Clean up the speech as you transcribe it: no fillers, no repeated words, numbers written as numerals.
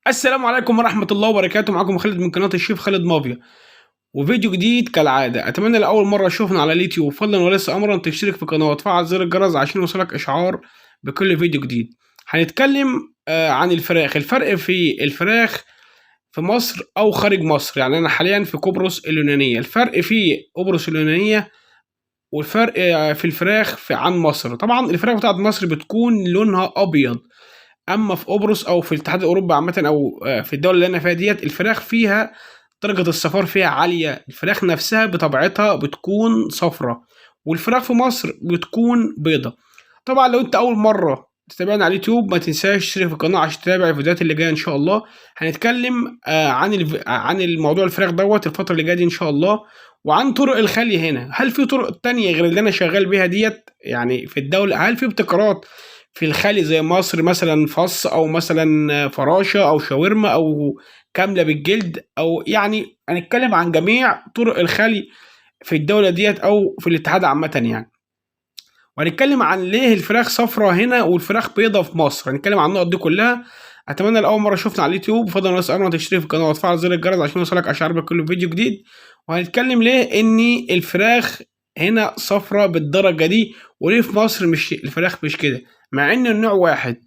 السلام عليكم ورحمة الله وبركاته. معاكم خالد من قناة الشيف خالد مافيا، وفيديو جديد كالعادة. أتمنى لأول مرة تشوفنا على اليوتيوب فضلا وليس أمرا تشترك في القناة وتفعل زر الجرس عشان يوصلك إشعار بكل فيديو جديد. هنتكلم عن الفراخ، الفرق في الفراخ في مصر أو خارج مصر. يعني أنا حاليا في قبرص اليونانية، الفرق في قبرص اليونانية والفرق في الفراخ عن مصر. طبعا الفراخ بتاعت مصر بتكون لونها أبيض، اما في قبرص او في الاتحاد الاوروبي عامه او في الدول اللي انا فيها ديت، الفراخ فيها درجه الصفار فيها عاليه، الفراخ نفسها بطبيعتها بتكون صفرة، والفراخ في مصر بتكون بيضة. طبعا لو انت اول مره تتابعنا على اليوتيوب ما تنساش تشترك في القناه عشان تتابع الفيديوهات اللي جايه ان شاء الله. هنتكلم عن الموضوع الفراخ دوت الفتره اللي جايه دي ان شاء الله، وعن طرق الخلي هنا. هل في طرق تانية غير اللي انا شغال بيها ديت يعني في الدوله؟ هل في ابتكارات في الخلي زي مصر، مثلا فص او مثلا فراشه او شاورما او كامله بالجلد؟ او يعني هنتكلم عن جميع طرق الخلي في الدوله ديت او في الاتحاد عامه يعني. وهنتكلم عن ليه الفراخ صفرا هنا والفراخ بيضة في مصر. هنتكلم عن النقط دي كلها. اتمنى لاول مره شفنا على اليوتيوب فضلا ونسال الله تشترك في القناه وتفعل زر الجرس عشان يوصلك اشعار بكل فيديو جديد. وهنتكلم ليه ان الفراخ هنا صفرا بالدرجه دي، وليه في مصر مش الفراخ مش كده، مع ان النوع واحد.